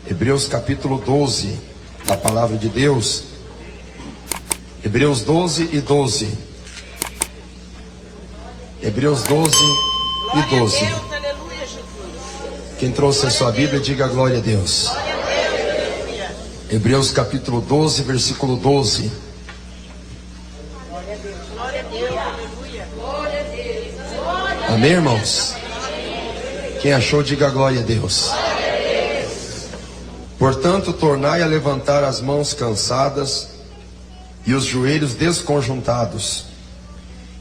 Hebreus capítulo 12, da palavra de Deus. Hebreus 12 e 12. Hebreus 12 e 12. Quem trouxe a sua Bíblia, diga glória a Deus. Hebreus capítulo 12, versículo 12. Amém, irmãos? Quem achou, diga glória a Deus. Portanto, tornai a levantar as mãos cansadas e os joelhos desconjuntados,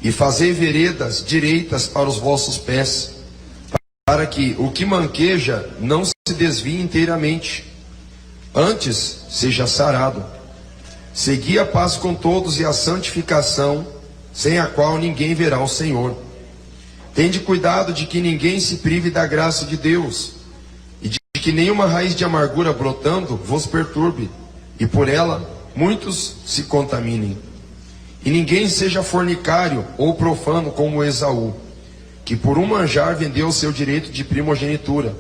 e fazei veredas direitas para os vossos pés, para que o que manqueja não se desvie inteiramente, antes seja sarado. Segui a paz com todos e a santificação, sem a qual ninguém verá o Senhor. Tende cuidado de que ninguém se prive da graça de Deus, e de que nenhuma raiz de amargura brotando vos perturbe, e por ela muitos se contaminem. E ninguém seja fornicário ou profano como Esaú, que por um manjar vendeu o seu direito de primogenitura.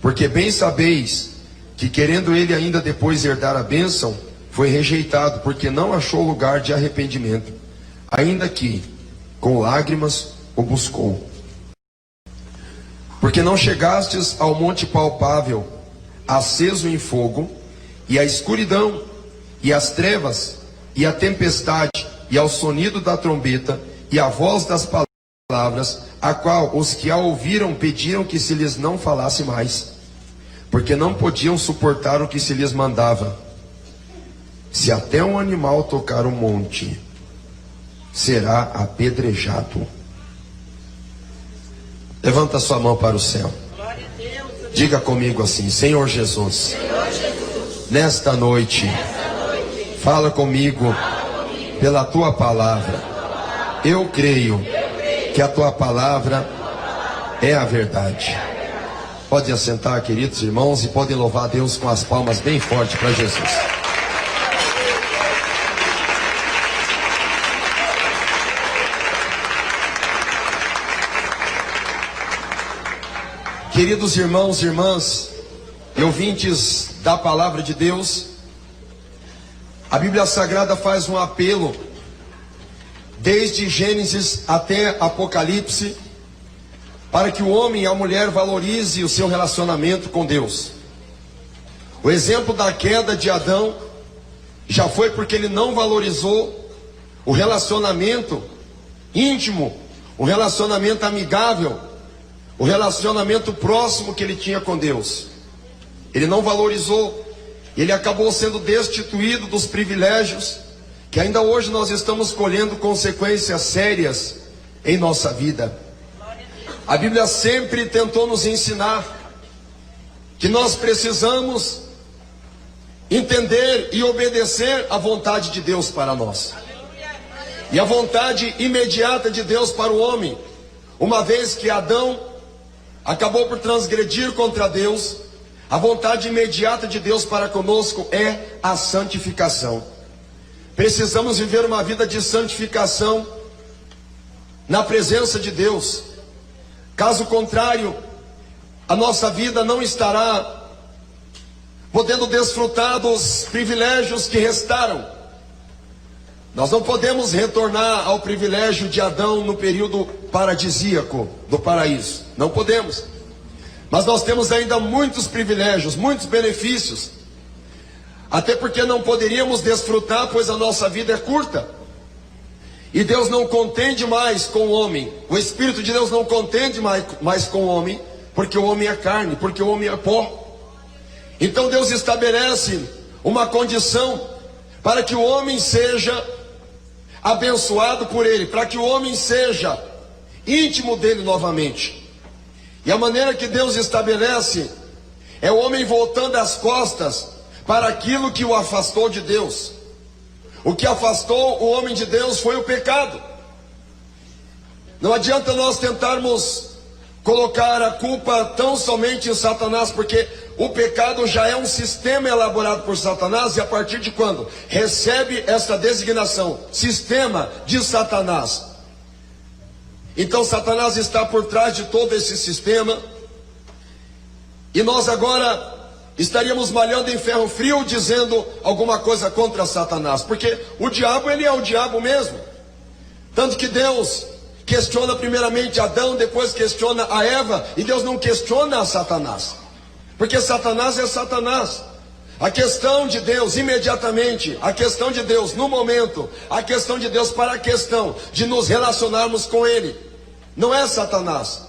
Porque bem sabeis que, querendo ele ainda depois herdar a bênção, foi rejeitado, porque não achou lugar de arrependimento, ainda que com lágrimas o buscou. Porque não chegastes ao monte palpável, aceso em fogo, e a escuridão, e as trevas, e a tempestade, e ao sonido da trombeta, e a voz das palavras, a qual os que a ouviram pediram que se lhes não falasse mais, porque não podiam suportar o que se lhes mandava. Se até um animal tocar o monte, será apedrejado. Levanta sua mão para o céu. Diga comigo assim: Senhor Jesus, nesta noite, fala comigo pela tua palavra. Eu creio que a tua palavra é a verdade. Pode assentar, queridos irmãos, e podem louvar a Deus com as palmas bem fortes para Jesus. Queridos irmãos e irmãs, e ouvintes da palavra de Deus, a Bíblia Sagrada faz um apelo, desde Gênesis até Apocalipse, para que o homem e a mulher valorize o seu relacionamento com Deus. O exemplo da queda de Adão já foi porque ele não valorizou o relacionamento íntimo, o relacionamento amigável, o relacionamento próximo que ele tinha com Deus. Ele não valorizou, ele acabou sendo destituído dos privilégios, que ainda hoje nós estamos colhendo consequências sérias em nossa vida. A Bíblia sempre tentou nos ensinar que nós precisamos entender e obedecer à vontade de Deus para nós. E a vontade imediata de Deus para o homem, uma vez que Adão acabou por transgredir contra Deus, a vontade imediata de Deus para conosco é a santificação. Precisamos viver uma vida de santificação na presença de Deus. Caso contrário, a nossa vida não estará podendo desfrutar dos privilégios que restaram. Nós não podemos retornar ao privilégio de Adão no período paradisíaco do paraíso. Não podemos. Mas nós temos ainda muitos privilégios, muitos benefícios. Até porque não poderíamos desfrutar, pois a nossa vida é curta. E Deus não contende mais com o homem. O Espírito de Deus não contende mais com o homem, porque o homem é carne, porque o homem é pó. Então Deus estabelece uma condição para que o homem seja abençoado por ele, para que o homem seja íntimo dele novamente. E a maneira que Deus estabelece é o homem voltando as costas para aquilo que o afastou de Deus. O que afastou o homem de Deus foi o pecado. Não adianta nós tentarmos colocar a culpa tão somente em Satanás, porque o pecado já é um sistema elaborado por Satanás, e a partir de quando recebe essa designação, sistema de Satanás, então Satanás está por trás de todo esse sistema. E nós agora estaríamos malhando em ferro frio, dizendo alguma coisa contra Satanás, porque o diabo, ele é o diabo mesmo. Tanto que Deus questiona primeiramente Adão, depois questiona a Eva, e Deus não questiona a Satanás, porque Satanás é Satanás. A questão de Deus imediatamente, a questão de Deus no momento, a questão de Deus para a questão de nos relacionarmos com Ele, não é Satanás,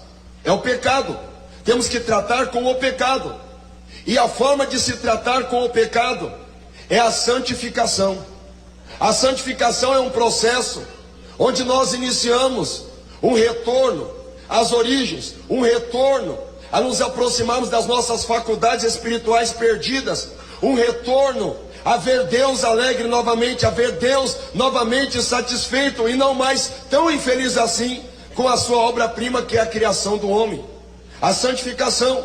é o pecado. Temos que tratar com o pecado, e a forma de se tratar com o pecado é a santificação. A santificação é um processo onde nós iniciamos um retorno às origens, um retorno a nos aproximarmos das nossas faculdades espirituais perdidas, um retorno a ver Deus alegre novamente, a ver Deus novamente satisfeito e não mais tão infeliz assim com a sua obra-prima, que é a criação do homem. A santificação,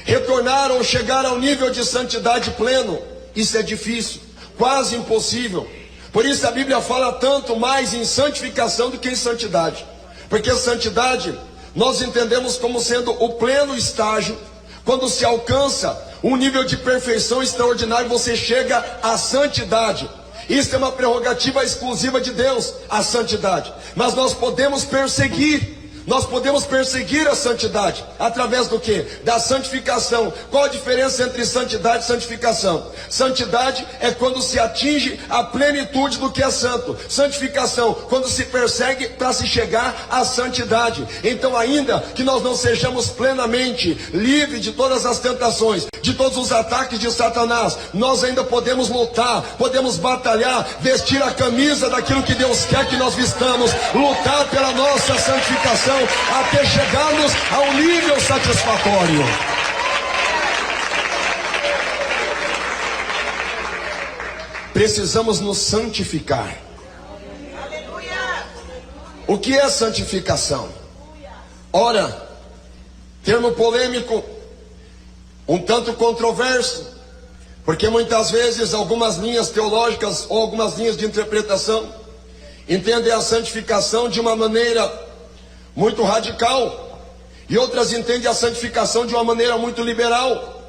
retornar ou chegar ao nível de santidade pleno, isso é difícil, quase impossível. Por isso a Bíblia fala tanto mais em santificação do que em santidade, porque santidade nós entendemos como sendo o pleno estágio, quando se alcança um nível de perfeição extraordinário, você chega à santidade. Isso é uma prerrogativa exclusiva de Deus, a santidade. Mas nós podemos perseguir a santidade, através do que? Da santificação. Qual a diferença entre santidade e santificação? Santidade é quando se atinge a plenitude do que é santo. Santificação, quando se persegue para se chegar à santidade. Então, ainda que nós não sejamos plenamente livres de todas as tentações, de todos os ataques de Satanás, nós ainda podemos lutar, podemos batalhar, vestir a camisa daquilo que Deus quer que nós vistamos, lutar pela nossa santificação, até chegarmos a um nível satisfatório. Precisamos nos santificar. O que é santificação? Ora, termo polêmico, um tanto controverso, porque muitas vezes algumas linhas teológicas ou algumas linhas de interpretação entendem a santificação de uma maneira muito radical, e outras entendem a santificação de uma maneira muito liberal.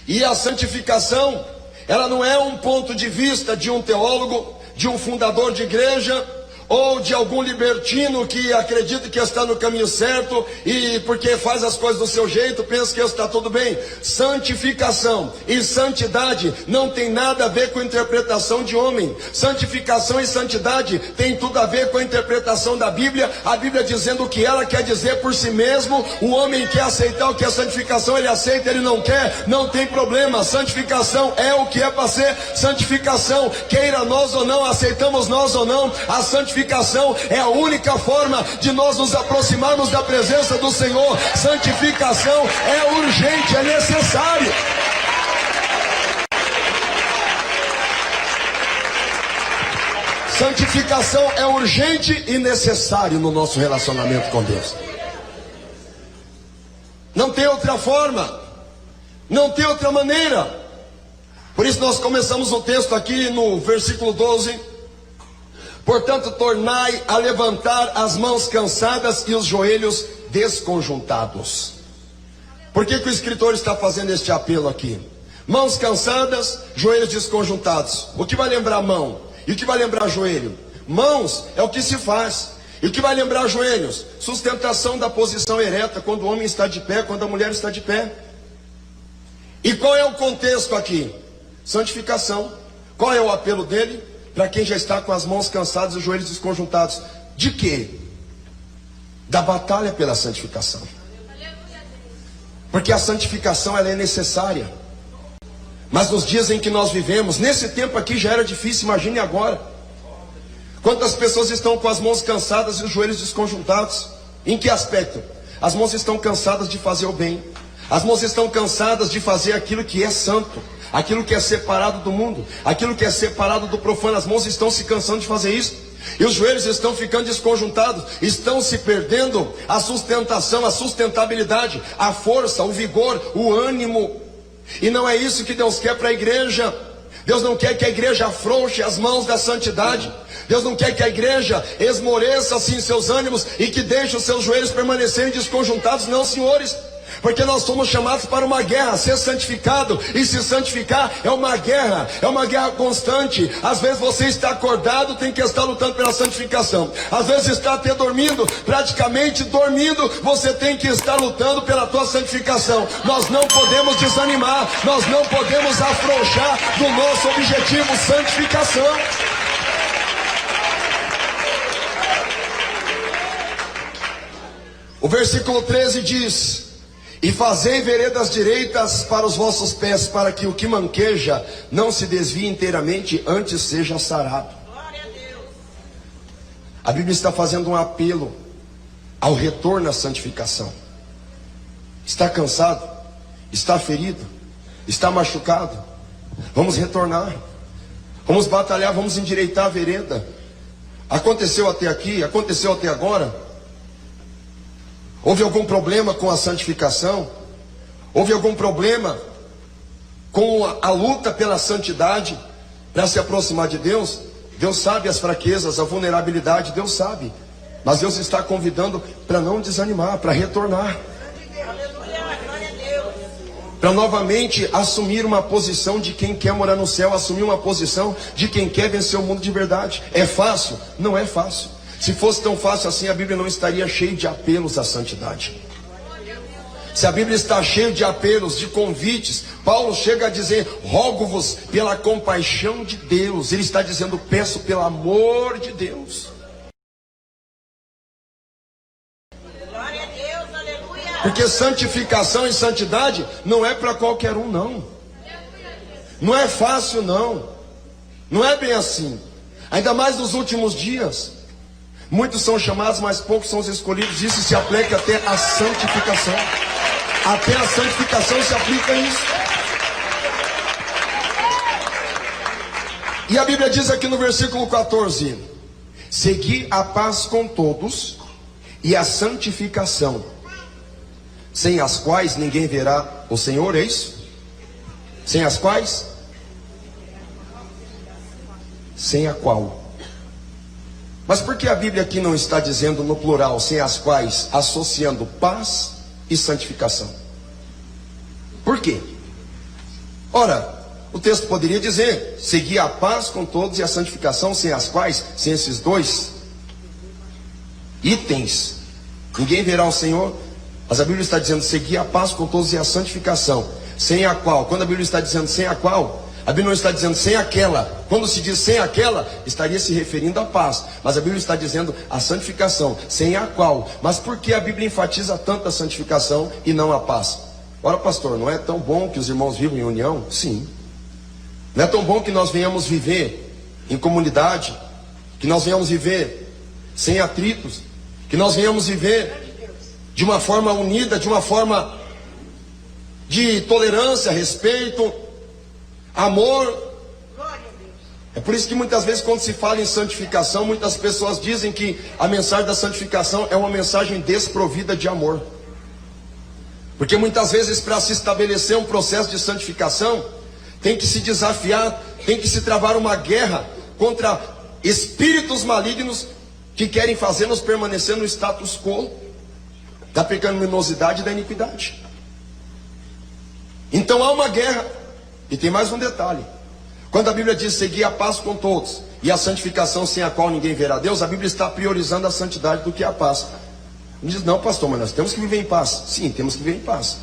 E a santificação, ela não é um ponto de vista de um teólogo, de um fundador de igreja, ou de algum libertino que acredita que está no caminho certo e porque faz as coisas do seu jeito, pensa que está tudo bem. Santificação e santidade não tem nada a ver com a interpretação de homem. Santificação e santidade tem tudo a ver com a interpretação da Bíblia, a Bíblia dizendo o que ela quer dizer por si mesmo. O homem quer aceitar o que é santificação, ele aceita, ele não quer, não tem problema. Santificação é o que é para ser santificação, queira nós ou não, aceitamos nós ou não. A santificação é a única forma de nós nos aproximarmos da presença do Senhor. Santificação é urgente, é necessário. Santificação é urgente e necessário no nosso relacionamento com Deus. Não tem outra forma, não tem outra maneira. Por isso nós começamos o texto aqui no versículo 12. Portanto, tornai a levantar as mãos cansadas e os joelhos desconjuntados. Por que o escritor está fazendo este apelo aqui? Mãos cansadas, joelhos desconjuntados. O que vai lembrar mão? E o que vai lembrar joelho? Mãos é o que se faz. E o que vai lembrar joelhos? Sustentação da posição ereta, quando o homem está de pé, quando a mulher está de pé. E qual é o contexto aqui? Santificação. Qual é o apelo dele? Para quem já está com as mãos cansadas e os joelhos desconjuntados. De quê? Da batalha pela santificação. Porque a santificação ela é necessária. Mas nos dias em que nós vivemos, nesse tempo aqui já era difícil, imagine agora. Quantas pessoas estão com as mãos cansadas e os joelhos desconjuntados? Em que aspecto? As mãos estão cansadas de fazer o bem. As mãos estão cansadas de fazer aquilo que é santo, aquilo que é separado do mundo, aquilo que é separado do profano. As mãos estão se cansando de fazer isso. E os joelhos estão ficando desconjuntados, estão se perdendo a sustentação, a sustentabilidade, a força, o vigor, o ânimo. E não é isso que Deus quer para a igreja. Deus não quer que a igreja afrouxe as mãos da santidade. Deus não quer que a igreja esmoreça assim seus ânimos e que deixe os seus joelhos permanecerem desconjuntados. Não, senhores. Porque nós somos chamados para uma guerra, ser santificado e se santificar é uma guerra constante. Às vezes você está acordado, tem que estar lutando pela santificação. Às vezes está até dormindo, praticamente dormindo, você tem que estar lutando pela tua santificação. Nós não podemos desanimar, nós não podemos afrouxar do nosso objetivo, santificação. O versículo 13 diz: e fazei veredas direitas para os vossos pés, para que o que manqueja não se desvie inteiramente, antes seja sarado. Glória a Deus. A Bíblia está fazendo um apelo ao retorno à santificação. Está cansado? Está ferido? Está machucado? Vamos retornar. Vamos batalhar, vamos endireitar a vereda. Aconteceu até aqui, aconteceu até agora. Houve algum problema com a santificação? Houve algum problema com a luta pela santidade para se aproximar de Deus? Deus sabe as fraquezas, a vulnerabilidade, Deus sabe. Mas Deus está convidando para não desanimar, para retornar. Para novamente assumir uma posição de quem quer morar no céu, assumir uma posição de quem quer vencer o mundo de verdade. É fácil? Não é fácil. Se fosse tão fácil assim, a Bíblia não estaria cheia de apelos à santidade. Se a Bíblia está cheia de apelos, de convites, Paulo chega a dizer: rogo-vos pela compaixão de Deus. Ele está dizendo: peço pelo amor de Deus. Glória a Deus, aleluia. Porque santificação e santidade não é para qualquer um, não. Não é fácil, não. Não é bem assim. Ainda mais nos últimos dias. Muitos são chamados, mas poucos são os escolhidos. Isso se aplica até a santificação. Até a santificação se aplica isso. E a Bíblia diz aqui no versículo 14: segui a paz com todos e a santificação, sem as quais ninguém verá o Senhor. É isso? Sem as quais? Sem a qual? Mas por que a Bíblia aqui não está dizendo no plural, sem as quais, associando paz e santificação? Por quê? Ora, o texto poderia dizer: seguir a paz com todos e a santificação, sem as quais, sem esses dois itens, ninguém verá o Senhor. Mas a Bíblia está dizendo: seguir a paz com todos e a santificação, sem a qual. Quando a Bíblia está dizendo sem a qual, a Bíblia não está dizendo sem aquela. Quando se diz sem aquela, estaria se referindo à paz. Mas a Bíblia está dizendo a santificação, sem a qual. Mas por que a Bíblia enfatiza tanto a santificação e não a paz? Ora, pastor, não é tão bom que os irmãos vivam em união? Sim. Não é tão bom que nós venhamos viver em comunidade, que nós venhamos viver sem atritos, que nós venhamos viver de uma forma unida, de uma forma de tolerância, respeito, amor. É por isso que muitas vezes quando se fala em santificação, muitas pessoas dizem que a mensagem da santificação é uma mensagem desprovida de amor. Porque muitas vezes, para se estabelecer um processo de santificação, tem que se desafiar, tem que se travar uma guerra contra espíritos malignos que querem fazer-nos permanecer no status quo da pecaminosidade e da iniquidade. Então há uma guerra. E tem mais um detalhe: quando a Bíblia diz seguir a paz com todos e a santificação, sem a qual ninguém verá Deus, a Bíblia está priorizando a santidade do que a paz. Ele diz: não, pastor, mas nós temos que viver em paz. Sim, temos que viver em paz.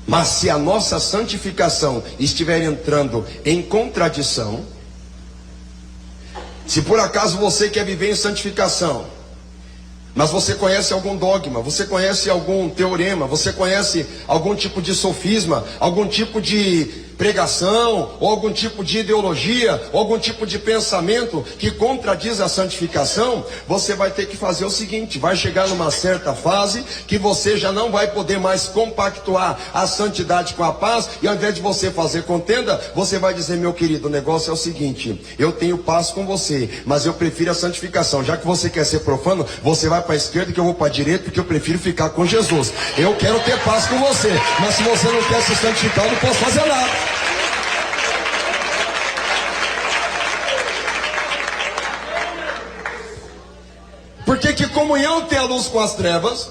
Mas se a nossa santificação estiver entrando em contradição, se por acaso você quer viver em santificação, mas você conhece algum dogma, você conhece algum teorema, você conhece algum tipo de sofisma, algum tipo de pregação, ou algum tipo de ideologia, ou algum tipo de pensamento que contradiz a santificação, você vai ter que fazer o seguinte: vai chegar numa certa fase que você já não vai poder mais compactuar a santidade com a paz, e ao invés de você fazer contenda, você vai dizer: meu querido, o negócio é o seguinte, eu tenho paz com você, mas eu prefiro a santificação. Já que você quer ser profano, você vai para a esquerda que eu vou para a direita, porque eu prefiro ficar com Jesus. Eu quero ter paz com você, mas se você não quer se santificar, eu não posso fazer nada. Porque que comunhão tem a luz com as trevas?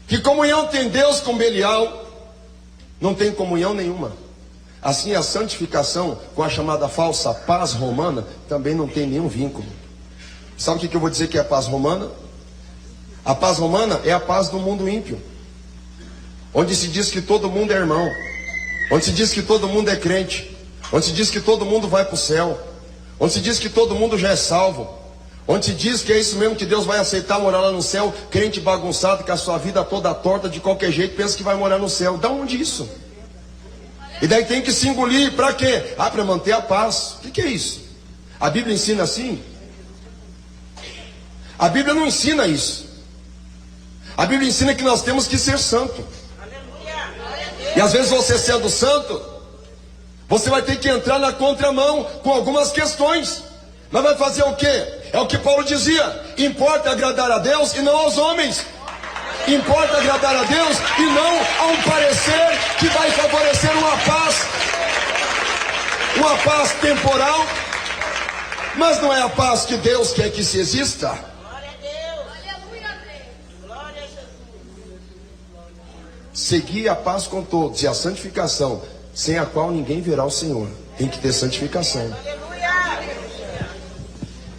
Que comunhão tem Deus com Belial? Não tem comunhão nenhuma. Assim a santificação com a chamada falsa paz romana também não tem nenhum vínculo. Sabe o que eu vou dizer que é a paz romana? A paz romana é a paz do mundo ímpio, onde se diz que todo mundo é irmão, onde se diz que todo mundo é crente, onde se diz que todo mundo vai para o céu, onde se diz que todo mundo já é salvo, onde se diz que é isso mesmo, que Deus vai aceitar morar lá no céu. Crente bagunçado, com a sua vida toda torta, de qualquer jeito, pensa que vai morar no céu. Da onde isso? E daí tem que se engolir, para quê? Para manter a paz. O que é isso? A Bíblia ensina assim? A Bíblia não ensina isso. A Bíblia ensina que nós temos que ser santo. E às vezes você sendo santo, você vai ter que entrar na contramão com algumas questões. Mas vai fazer o quê? É o que Paulo dizia: importa agradar a Deus e não aos homens. Importa agradar a Deus e não a um parecer que vai favorecer uma paz temporal, mas não é a paz que Deus quer que se exista. Glória a Deus. Aleluia, Deus. Glória a Jesus. Seguir a paz com todos e a santificação, sem a qual ninguém verá o Senhor. Tem que ter santificação. Aleluia.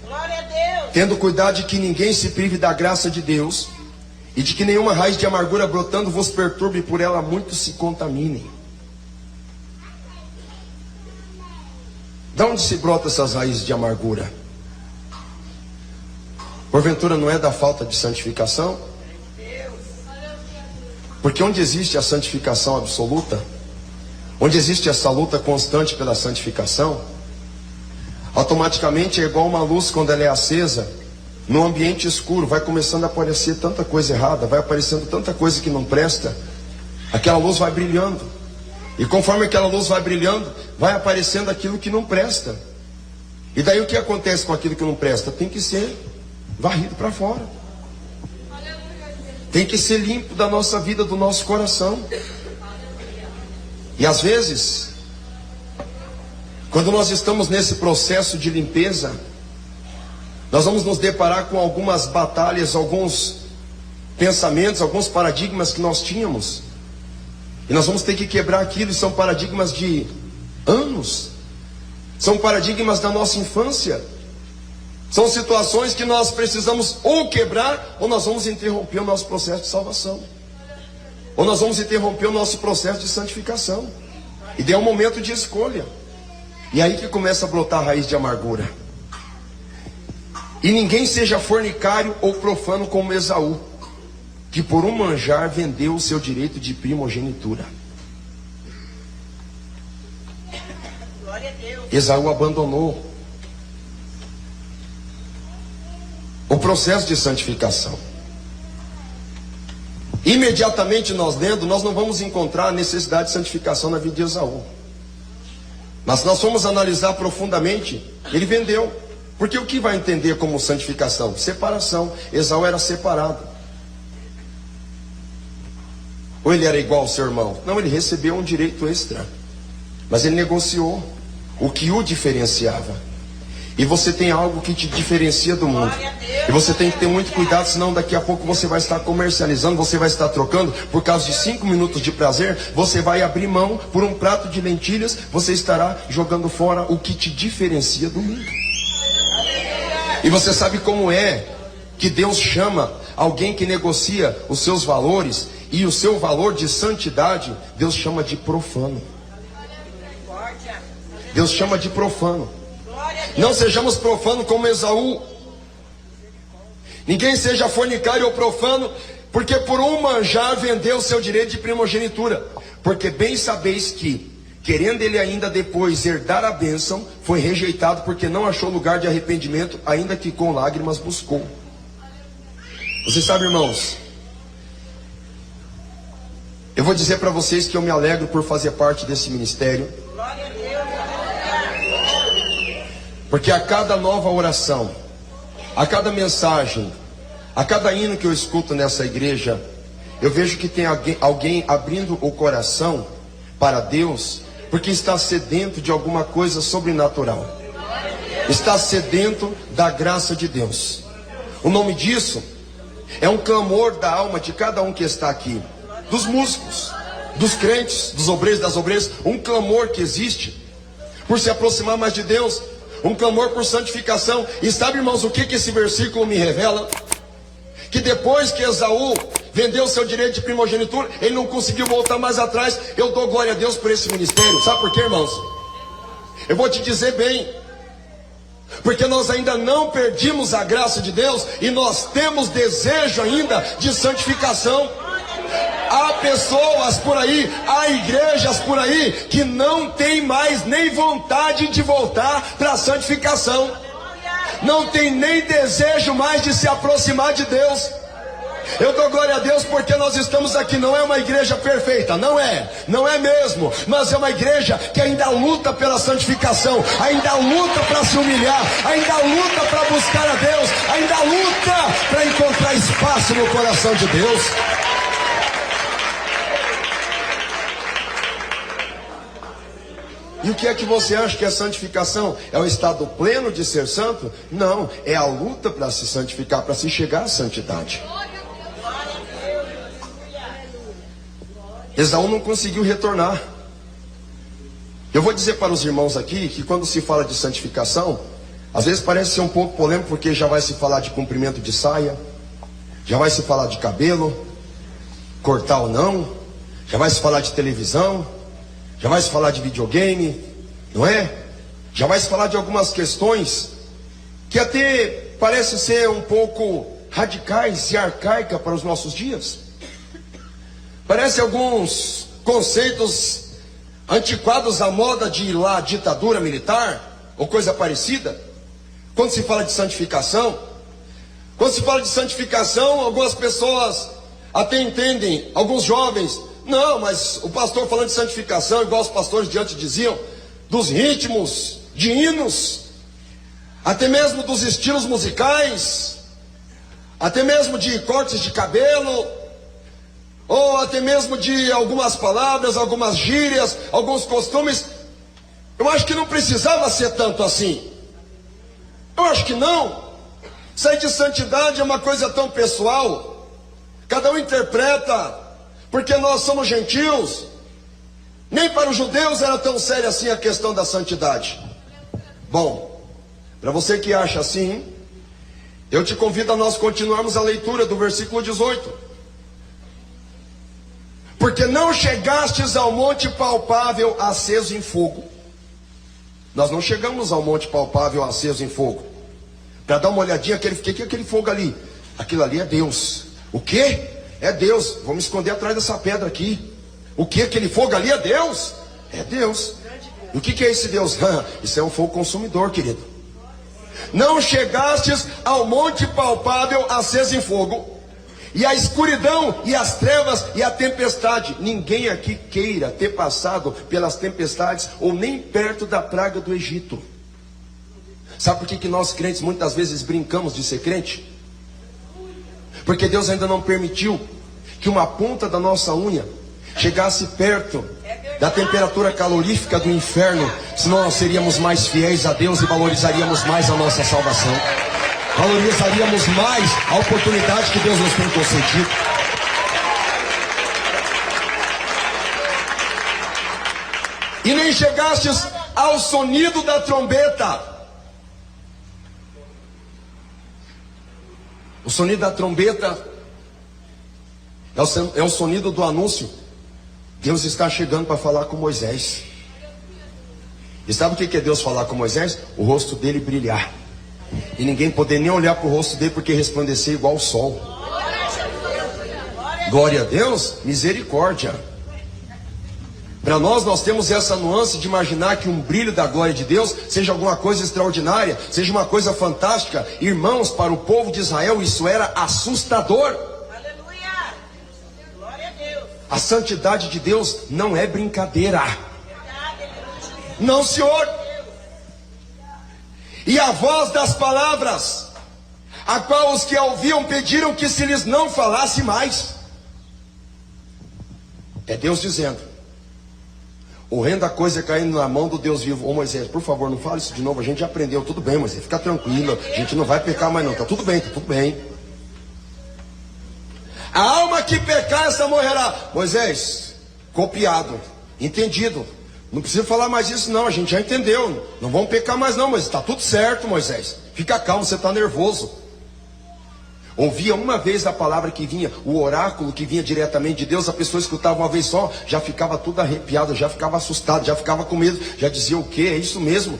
Glória a Deus. Tendo cuidado de que ninguém se prive da graça de Deus, e de que nenhuma raiz de amargura brotando vos perturbe, por ela muitos se contaminem. De onde se brotam essas raízes de amargura? Porventura não é da falta de santificação? Porque onde existe a santificação absoluta, onde existe essa luta constante pela santificação, automaticamente é igual uma luz quando ela é acesa. No ambiente escuro vai começando a aparecer tanta coisa errada, vai aparecendo tanta coisa que não presta. Aquela luz vai brilhando, e conforme aquela luz vai brilhando, vai aparecendo aquilo que não presta. E daí o que acontece com aquilo que não presta? Tem que ser varrido para fora. Tem que ser limpo da nossa vida, do nosso coração. E às vezes, quando nós estamos nesse processo de limpeza, nós vamos nos deparar com algumas batalhas, alguns pensamentos, alguns paradigmas que nós tínhamos. E nós vamos ter que quebrar aquilo. E são paradigmas de anos. São paradigmas da nossa infância. São situações que nós precisamos ou quebrar, ou nós vamos interromper o nosso processo de salvação. Ou nós vamos interromper o nosso processo de santificação. E daí é um momento de escolha. E aí que começa a brotar a raiz de amargura. E ninguém seja fornicário ou profano como Esaú, que por um manjar vendeu o seu direito de primogenitura. Glória a Deus. Esaú abandonou o processo de santificação. Imediatamente nós lendo, nós não vamos encontrar a necessidade de santificação na vida de Esaú. Mas se nós formos analisar profundamente, ele vendeu. Porque o que vai entender como santificação? Separação. Esaú era separado. Ou ele era igual ao seu irmão? Não, ele recebeu um direito extra. Mas ele negociou o que o diferenciava. E você tem algo que te diferencia do mundo. E você tem que ter muito cuidado, senão daqui a pouco você vai estar comercializando, você vai estar trocando. Por causa de 5 minutos de prazer, você vai abrir mão por um prato de lentilhas. Você estará jogando fora o que te diferencia do mundo. E você sabe como é que Deus chama alguém que negocia os seus valores e o seu valor de santidade? Deus chama de profano. Deus chama de profano. Não sejamos profanos como Esaú. Ninguém seja fornicário ou profano, porque por um manjar vendeu o seu direito de primogenitura. Porque bem sabeis que, querendo ele ainda depois herdar a bênção, foi rejeitado porque não achou lugar de arrependimento, ainda que com lágrimas buscou. Você sabe, irmãos, eu vou dizer para vocês que eu me alegro por fazer parte desse ministério. Glória a Deus. Porque a cada nova oração, a cada mensagem, a cada hino que eu escuto nessa igreja, eu vejo que tem alguém abrindo o coração para Deus, porque está sedento de alguma coisa sobrenatural. Está sedento da graça de Deus. O nome disso É um clamor da alma de cada um que está aqui, dos músicos, dos crentes, dos obreiros, das obreiras. Um clamor que existe por se aproximar mais de Deus, um clamor por santificação. E sabe, irmãos, o que esse versículo me revela? Que depois que Esaú vendeu seu direito de primogenitura, ele não conseguiu voltar mais atrás. Eu dou glória a Deus por esse ministério. Sabe por quê, irmãos? Eu vou te dizer bem, porque nós ainda não perdimos a graça de Deus, e nós temos desejo ainda de santificação. Há pessoas por aí, há igrejas por aí, que não tem mais nem vontade de voltar para a santificação, não tem nem desejo mais de se aproximar de Deus. Eu dou glória a Deus porque nós estamos aqui. Não é uma igreja perfeita, não é mesmo, mas é uma igreja que ainda luta pela santificação, ainda luta para se humilhar, ainda luta para buscar a Deus, ainda luta para encontrar espaço no coração de Deus. E o que é que você acha que é santificação? É o estado pleno de ser santo? Não, é a luta para se santificar, para se chegar à santidade. Esaú não conseguiu retornar. Eu vou dizer para os irmãos aqui que quando se fala de santificação, às vezes parece ser um pouco polêmico, porque já vai se falar de comprimento de saia, já vai se falar de cabelo, cortar ou não, já vai se falar de televisão, já vai se falar de videogame, não é? Já vai se falar de algumas questões que até parece ser um pouco radicais e arcaicas para os nossos dias. Parece alguns conceitos antiquados à moda de lá ditadura militar ou coisa parecida. Quando se fala de santificação, algumas pessoas até entendem, alguns jovens, não, mas o pastor falando de santificação, igual os pastores de antes diziam, dos ritmos, de hinos, até mesmo dos estilos musicais, até mesmo de cortes de cabelo, ou até mesmo de algumas palavras, algumas gírias, alguns costumes. Eu acho que não precisava ser tanto assim. Eu acho que não. Isso aí de santidade é uma coisa tão pessoal, cada um interpreta, porque nós somos gentios. Nem para os judeus era tão séria assim a questão da santidade. Bom, para você que acha assim, eu te convido a nós continuarmos a leitura do versículo 18. Porque não chegastes ao monte palpável aceso em fogo. Nós não chegamos ao monte palpável aceso em fogo para dar uma olhadinha, que é aquele fogo ali? Aquilo ali é Deus. O que? É Deus. Vamos esconder atrás dessa pedra aqui. O que? Aquele fogo ali é Deus? É Deus. E o que é esse Deus? Isso é um fogo consumidor, querido. Não chegastes ao monte palpável aceso em fogo, e a escuridão, e as trevas, e a tempestade. Ninguém aqui queira ter passado pelas tempestades, ou nem perto da praga do Egito. Sabe por que nós crentes muitas vezes brincamos de ser crente? Porque Deus ainda não permitiu que uma ponta da nossa unha chegasse perto da temperatura calorífica do inferno, senão nós seríamos mais fiéis a Deus e valorizaríamos mais a nossa salvação. Valorizaríamos mais a oportunidade que Deus nos tem concedido. E nem chegastes ao sonido da trombeta. O sonido da trombeta é o sonido do anúncio. Deus está chegando para falar com Moisés. E sabe o que é Deus falar com Moisés? O rosto dele brilhar, e ninguém poder nem olhar para o rosto dele, porque resplandecer igual o sol. Glória a Deus, misericórdia. Para nós temos essa nuance de imaginar que um brilho da glória de Deus seja alguma coisa extraordinária, seja uma coisa fantástica. Irmãos, para o povo de Israel isso era assustador. Aleluia! Glória a Deus! A santidade de Deus não é brincadeira. Não, senhor. E a voz das palavras, a qual os que a ouviam pediram que se lhes não falasse mais. É Deus dizendo: horrenda coisa caindo na mão do Deus vivo. Ô Moisés, por favor, não fale isso de novo. A gente já aprendeu, tudo bem, Moisés, fica tranquilo. A gente não vai pecar mais não, tá tudo bem, tá tudo bem. A alma que pecar, essa morrerá. Moisés, copiado, entendido. Não precisa falar mais isso não, a gente já entendeu. Não vamos pecar mais não, mas está tudo certo, Moisés. Fica calmo, você está nervoso. Ouvia uma vez a palavra que vinha, o oráculo que vinha diretamente de Deus, a pessoa escutava uma vez só, já ficava tudo arrepiado, já ficava assustado, já ficava com medo, já dizia o quê? É isso mesmo?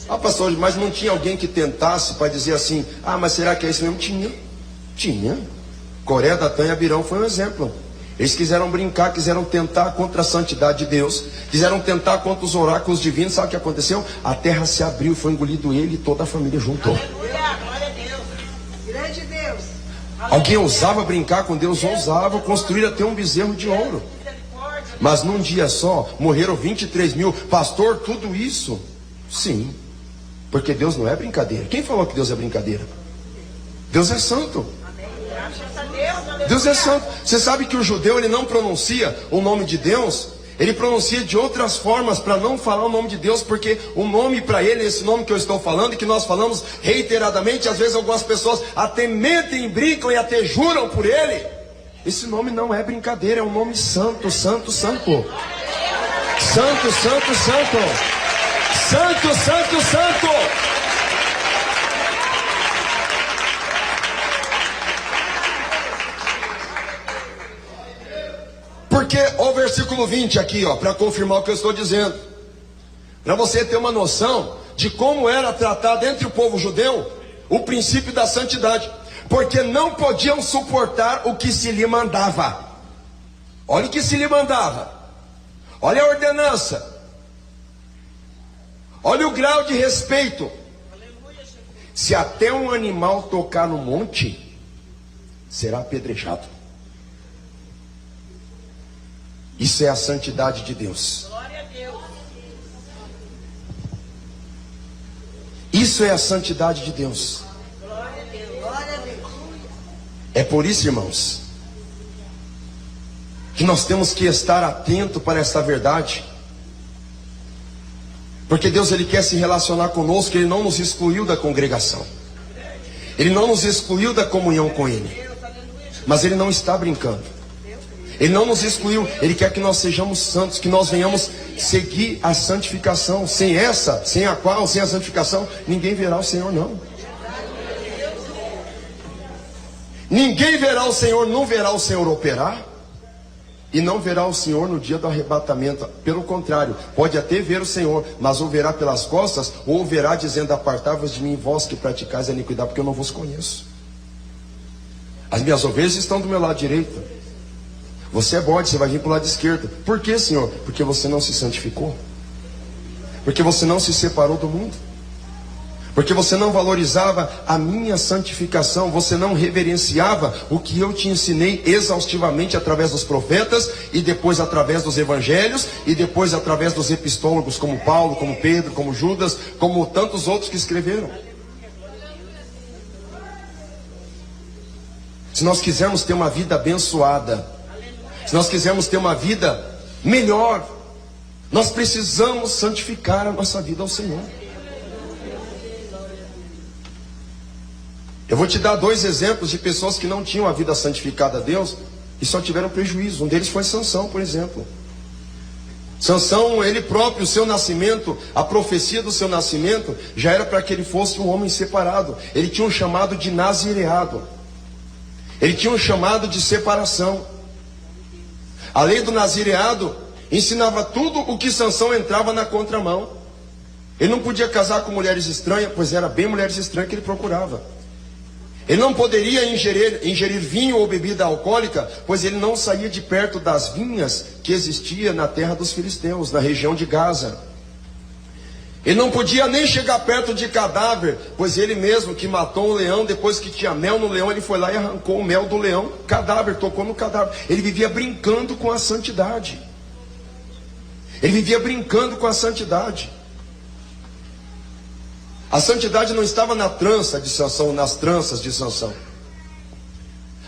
Ah, pastor, mas não tinha alguém que tentasse para dizer assim, ah, mas será que é isso mesmo? Tinha. Coreia, Datã e Abirão foi um exemplo. Eles quiseram brincar, quiseram tentar contra a santidade de Deus, quiseram tentar contra os oráculos divinos. Sabe o que aconteceu? A terra se abriu, foi engolido ele e toda a família juntou. Aleluia, glória a Deus. Grande Deus. Alguém ousava brincar com Deus, ousava construir até um bezerro de ouro. Mas num dia só, morreram 23 mil. Pastor, tudo isso? Sim, porque Deus não é brincadeira. Quem falou que Deus é brincadeira? Deus é santo. Deus é santo. Você sabe que o judeu, ele não pronuncia o nome de Deus, ele pronuncia de outras formas para não falar o nome de Deus, porque o nome para ele, esse nome que eu estou falando e que nós falamos reiteradamente, às vezes algumas pessoas até mentem, brincam e até juram por ele. Esse nome não é brincadeira, é um nome santo, santo, santo. Santo, santo, santo. Santo, santo, santo. Porque o versículo 20 aqui, ó, para confirmar o que eu estou dizendo, para você ter uma noção de como era tratado entre o povo judeu o princípio da santidade, porque não podiam suportar o que se lhe mandava. Olha o que se lhe mandava, olha a ordenança, olha o grau de respeito. Se até um animal tocar no monte, será apedrejado. Isso é a santidade de Deus. Glória a Deus. Isso é a santidade de Deus. Glória a Deus. Glória a Deus. É por isso, irmãos, que nós temos que estar atento para esta verdade. Porque Deus, ele quer se relacionar conosco, ele não nos excluiu da congregação. Ele não nos excluiu da comunhão com ele. Mas ele não está brincando. Ele não nos excluiu, ele quer que nós sejamos santos, que nós venhamos seguir a santificação. Sem a santificação, ninguém verá o Senhor não. Ninguém verá o Senhor, não verá o Senhor operar, e não verá o Senhor no dia do arrebatamento. Pelo contrário, pode até ver o Senhor, mas ou verá pelas costas, ou verá dizendo, apartai-vos de mim, vós que praticais a iniquidade, porque eu não vos conheço. As minhas ovelhas estão do meu lado direito. Você é bode, você vai vir para o lado esquerdo. Por que, Senhor? Porque você não se santificou. Porque você não se separou do mundo. Porque você não valorizava a minha santificação. Você não reverenciava o que eu te ensinei exaustivamente através dos profetas, e depois através dos evangelhos, e depois através dos epistólogos como Paulo, como Pedro, como Judas, como tantos outros que escreveram. Se nós quisermos ter uma vida abençoada, se nós quisermos ter uma vida melhor, nós precisamos santificar a nossa vida ao Senhor. Eu vou te dar 2 exemplos de pessoas que não tinham a vida santificada a Deus e só tiveram prejuízo. Um deles foi Sansão, por exemplo. Sansão, ele próprio, o seu nascimento, a profecia do seu nascimento já era para que ele fosse um homem separado. Ele tinha um chamado de nazireado. Ele tinha um chamado de separação. A lei do nazireado ensinava tudo o que Sansão entrava na contramão. Ele não podia casar com mulheres estranhas, pois era bem mulheres estranhas que ele procurava. Ele não poderia ingerir vinho ou bebida alcoólica, pois ele não saía de perto das vinhas que existia na terra dos filisteus, na região de Gaza. Ele não podia nem chegar perto de cadáver, pois ele mesmo que matou um leão, depois que tinha mel no leão, ele foi lá e arrancou o mel do leão, cadáver, tocou no cadáver. Ele vivia brincando com a santidade. Ele vivia brincando com a santidade. A santidade não estava na trança de Sansão, nas tranças de Sansão.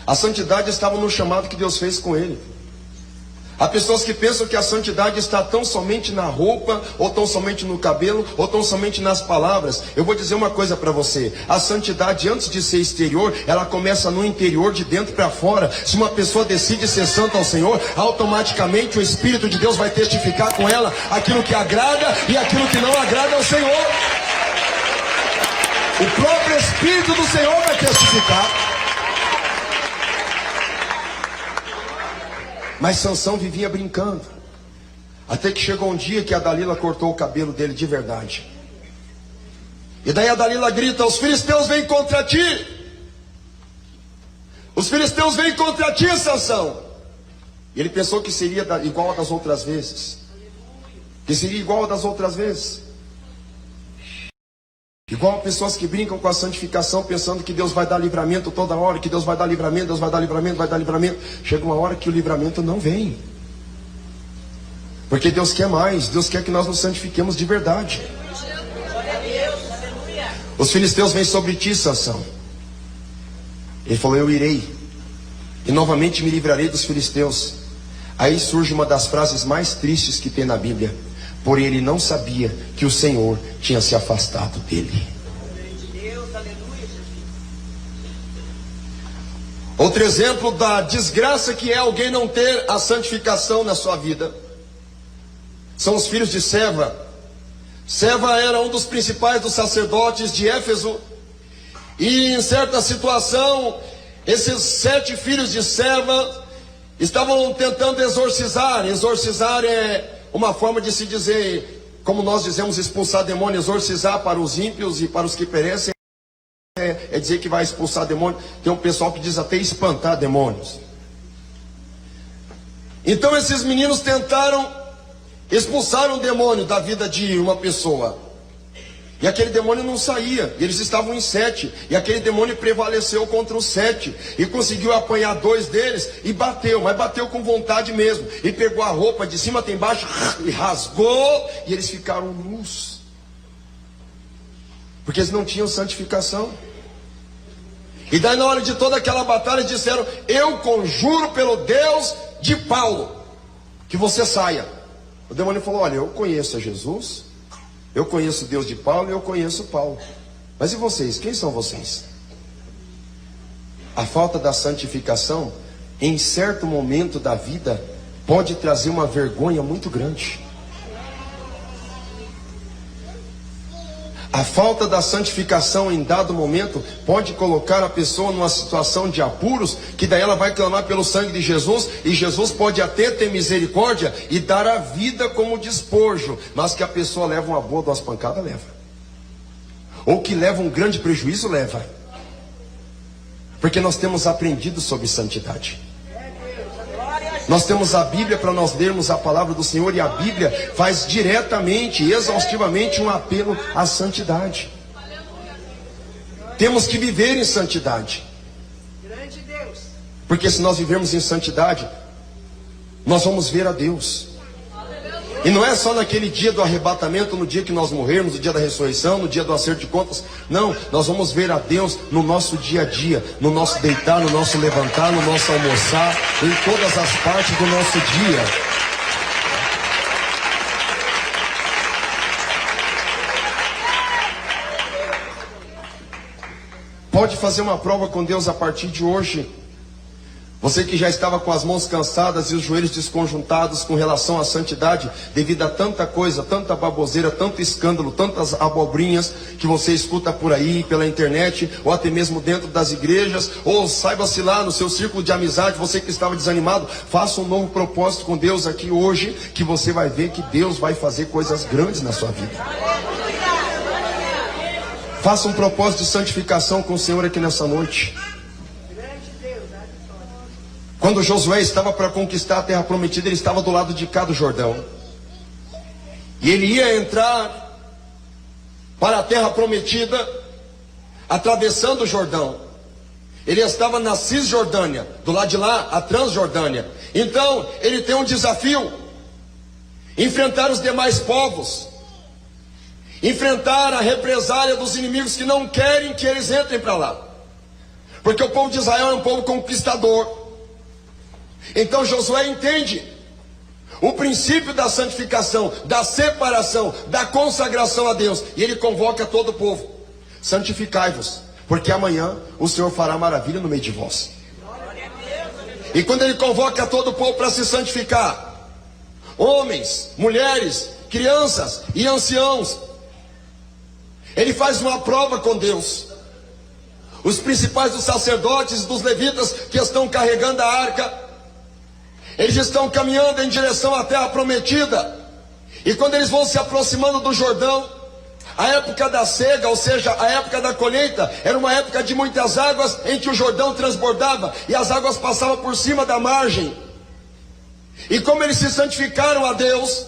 A santidade estava no chamado que Deus fez com ele. Há pessoas que pensam que a santidade está tão somente na roupa, ou tão somente no cabelo, ou tão somente nas palavras. Eu vou dizer uma coisa para você: a santidade, antes de ser exterior, ela começa no interior, de dentro para fora. Se uma pessoa decide ser santa ao Senhor, automaticamente o Espírito de Deus vai testificar com ela aquilo que agrada e aquilo que não agrada ao Senhor. O próprio Espírito do Senhor vai testificar. Mas Sansão vivia brincando, até que chegou um dia que a Dalila cortou o cabelo dele de verdade. E daí a Dalila grita: os filisteus vêm contra ti! Os filisteus vêm contra ti, Sansão! E ele pensou que seria igual a das outras vezes. Que seria igual a das outras vezes. Igual pessoas que brincam com a santificação, pensando que Deus vai dar livramento toda hora, que Deus vai dar livramento, Deus vai dar livramento, vai dar livramento. Chega uma hora que o livramento não vem. Porque Deus quer mais, Deus quer que nós nos santifiquemos de verdade. Os filisteus vêm sobre ti, Sansão. Ele falou: eu irei, e novamente me livrarei dos filisteus. Aí surge uma das frases mais tristes que tem na Bíblia: porém ele não sabia que o Senhor tinha se afastado dele. Outro exemplo da desgraça que é alguém não ter a santificação na sua vida são os filhos de Seva. Seva era um dos principais dos sacerdotes de Éfeso, e em certa situação esses 7 filhos de Seva estavam tentando exorcizar. Exorcizar é uma forma de se dizer, como nós dizemos, expulsar demônio. Exorcizar para os ímpios e para os que perecem é dizer que vai expulsar demônio. Tem um pessoal que diz até espantar demônios. Então esses meninos tentaram expulsar um demônio da vida de uma pessoa, e aquele demônio não saía. Eles estavam em 7, e aquele demônio prevaleceu contra os 7, e conseguiu apanhar 2 deles, e bateu, mas bateu com vontade mesmo, e pegou a roupa de cima até embaixo, e rasgou, e eles ficaram nus, porque eles não tinham santificação. E daí na hora de toda aquela batalha eles disseram: eu conjuro pelo Deus de Paulo, que você saia. O demônio falou: olha, eu conheço a Jesus, eu conheço o Deus de Paulo e eu conheço Paulo. Mas e vocês? Quem são vocês? A falta da santificação, em certo momento da vida, pode trazer uma vergonha muito grande. A falta da santificação em dado momento pode colocar a pessoa numa situação de apuros, que daí ela vai clamar pelo sangue de Jesus, e Jesus pode até ter misericórdia e dar a vida como despojo, mas que a pessoa leva uma boa, 2 pancadas, leva. Ou que leva um grande prejuízo, leva. Porque nós temos aprendido sobre santidade. Nós temos a Bíblia para nós lermos a palavra do Senhor, e a Bíblia faz diretamente e exaustivamente um apelo à santidade. Temos que viver em santidade. Porque se nós vivermos em santidade, nós vamos ver a Deus. E não é só naquele dia do arrebatamento, no dia que nós morrermos, no dia da ressurreição, no dia do acerto de contas. Não, nós vamos ver a Deus no nosso dia a dia, no nosso deitar, no nosso levantar, no nosso almoçar, em todas as partes do nosso dia. Pode fazer uma prova com Deus a partir de hoje. Você que já estava com as mãos cansadas e os joelhos desconjuntados com relação à santidade, devido a tanta coisa, tanta baboseira, tanto escândalo, tantas abobrinhas que você escuta por aí, pela internet, ou até mesmo dentro das igrejas, ou saiba-se lá no seu círculo de amizade, você que estava desanimado, faça um novo propósito com Deus aqui hoje, que você vai ver que Deus vai fazer coisas grandes na sua vida. Faça um propósito de santificação com o Senhor aqui nessa noite. Quando Josué estava para conquistar a terra prometida, ele estava do lado de cá do Jordão. E ele ia entrar para a terra prometida, atravessando o Jordão. Ele estava na Cisjordânia, do lado de lá, a Transjordânia. Então, ele tem um desafio: enfrentar os demais povos, enfrentar a represália dos inimigos que não querem que eles entrem para lá. Porque o povo de Israel é um povo conquistador. Então Josué entende o princípio da santificação, da separação, da consagração a Deus. E ele convoca todo o povo: santificai-vos, porque amanhã o Senhor fará maravilha no meio de vós. E quando ele convoca todo o povo para se santificar, homens, mulheres, crianças e anciãos, ele faz uma prova com Deus. Os principais dos sacerdotes e dos levitas que estão carregando a arca, eles estão caminhando em direção à terra prometida. E quando eles vão se aproximando do Jordão, a época da cega, ou seja, a época da colheita, era uma época de muitas águas, em que o Jordão transbordava e as águas passavam por cima da margem. E como eles se santificaram a Deus,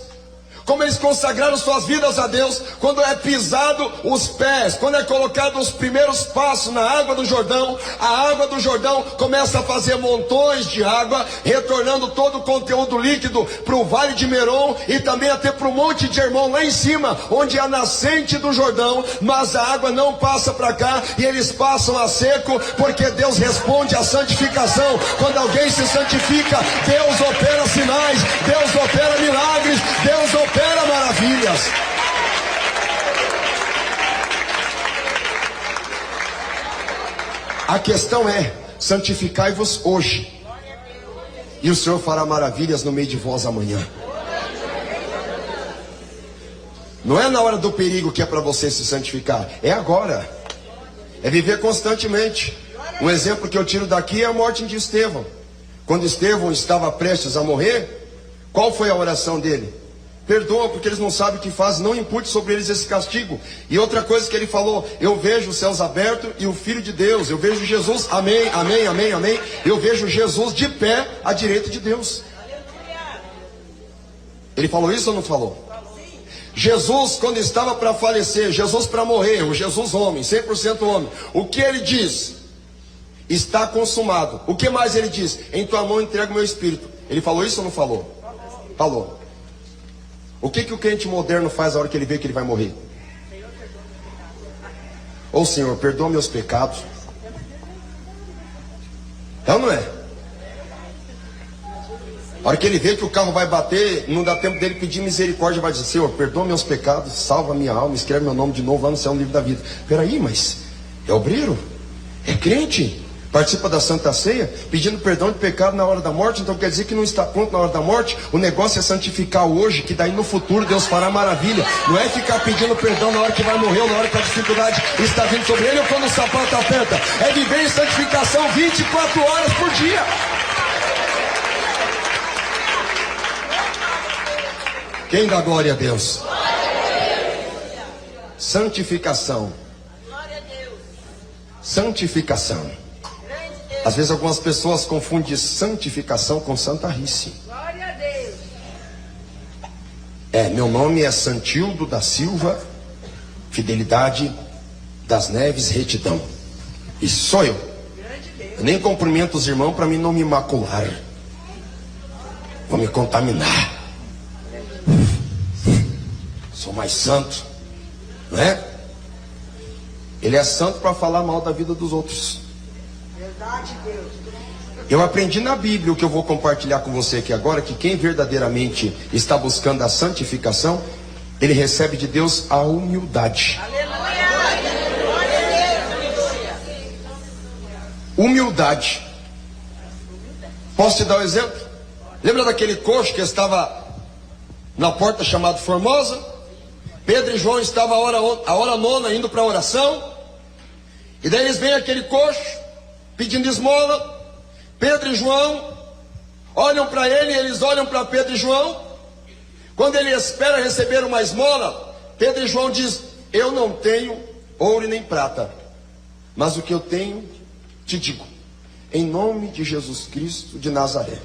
como eles consagraram suas vidas a Deus, quando é pisado os pés, quando é colocado os primeiros passos na água do Jordão, a água do Jordão começa a fazer montões de água, retornando todo o conteúdo líquido para o Vale de Merom e também até para o Monte de Hermon, lá em cima, onde é a nascente do Jordão. Mas a água não passa para cá e eles passam a seco, porque Deus responde à santificação. Quando alguém se santifica, Deus opera sinais, Deus opera milagres, Deus opera maravilhas. A questão é: santificai-vos hoje, e o Senhor fará maravilhas no meio de vós amanhã. Não é na hora do perigo que é para você se santificar, é agora, é viver constantemente. Um exemplo que eu tiro daqui é a morte de Estevão. Quando Estevão estava prestes a morrer, qual foi a oração dele? Perdoa, porque eles não sabem o que fazem, não impute sobre eles esse castigo. E outra coisa que ele falou: eu vejo os céus abertos e o Filho de Deus, eu vejo Jesus, amém, amém, amém, amém, eu vejo Jesus de pé à direita de Deus. Ele falou isso ou não falou? Jesus, quando estava para falecer, Jesus para morrer, o Jesus homem, 100% homem, o que ele diz? Está consumado. O que mais ele diz? Em tua mão entrego o meu espírito. Ele falou isso ou não falou? Falou. O que o crente moderno faz na hora que ele vê que ele vai morrer? Ô Senhor, perdoa meus pecados. É ou não é? A hora que ele vê que o carro vai bater, não dá tempo dele pedir misericórdia, vai dizer: Senhor, perdoa meus pecados, salva minha alma, escreve meu nome de novo lá no céu, no livro da vida. Peraí, mas é obreiro? É crente? Participa da Santa Ceia, pedindo perdão de pecado na hora da morte? Então quer dizer que não está pronto na hora da morte? O negócio é santificar hoje, que daí no futuro Deus fará maravilha. Não é ficar pedindo perdão na hora que vai morrer ou na hora que a dificuldade está vindo sobre ele ou quando o sapato aperta. É viver em santificação 24 horas por dia. Quem dá glória a Deus? Santificação. Santificação. Às vezes algumas pessoas confundem santificação com santarice. Glória a Deus. Meu nome é Santildo da Silva, Fidelidade das Neves, retidão. Isso sou eu. Eu nem cumprimento os irmãos para mim não me macular. Vou me contaminar. Sou mais santo, não é? Ele é santo para falar mal da vida dos outros. Verdade, Deus. Eu aprendi na Bíblia, o que eu vou compartilhar com você aqui agora, que quem verdadeiramente está buscando a santificação, ele recebe de Deus a humildade. Humildade. Posso te dar um exemplo? Lembra daquele coxo que estava na porta chamada Formosa? Pedro e João estavam a hora nona indo para a oração. E daí eles veem aquele coxo pedindo esmola. Pedro e João olham para ele, eles olham para Pedro e João. Quando ele espera receber uma esmola, Pedro e João diz: eu não tenho ouro e nem prata, mas o que eu tenho te digo, em nome de Jesus Cristo de Nazaré,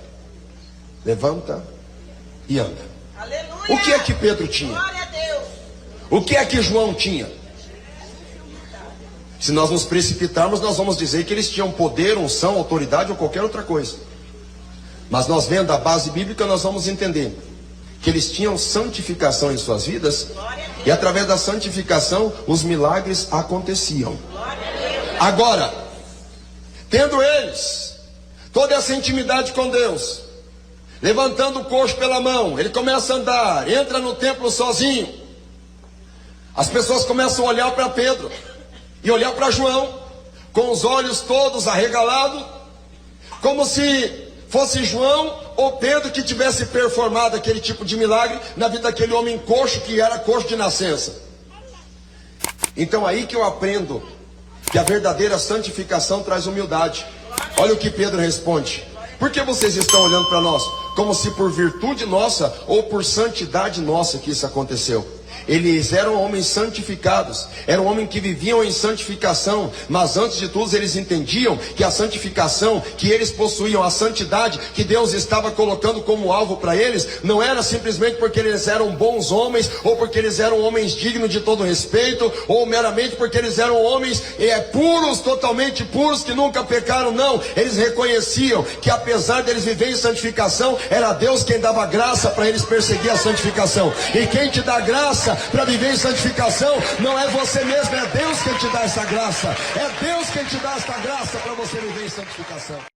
levanta e anda. Aleluia. O que é que Pedro tinha? Glória a Deus. O que é que João tinha? Se nós nos precipitarmos, nós vamos dizer que eles tinham poder, unção, autoridade ou qualquer outra coisa. Mas nós vendo a base bíblica, nós vamos entender que eles tinham santificação em suas vidas, e através da santificação os milagres aconteciam. Agora, tendo eles toda essa intimidade com Deus, levantando o coxo pela mão. Ele começa a andar, entra no templo sozinho. As pessoas começam a olhar para Pedro e olhar para João, com os olhos todos arregalados, como se fosse João ou Pedro que tivesse performado aquele tipo de milagre na vida daquele homem coxo, que era coxo de nascença. Então aí que eu aprendo que a verdadeira santificação traz humildade. Olha o que Pedro responde: por que vocês estão olhando para nós? Como se por virtude nossa ou por santidade nossa que isso aconteceu. Eles eram homens santificados, eram homens que viviam em santificação, mas antes de tudo eles entendiam que a santificação que eles possuíam, a santidade que Deus estava colocando como alvo para eles, não era simplesmente porque eles eram bons homens, ou porque eles eram homens dignos de todo respeito, ou meramente porque eles eram homens puros, totalmente puros, que nunca pecaram. Não, eles reconheciam que apesar deles viverem em santificação, era Deus quem dava graça para eles perseguir a santificação. E quem te dá graça para viver em santificação não é você mesmo, é Deus quem te dá essa graça. É Deus quem te dá essa graça para você viver em santificação.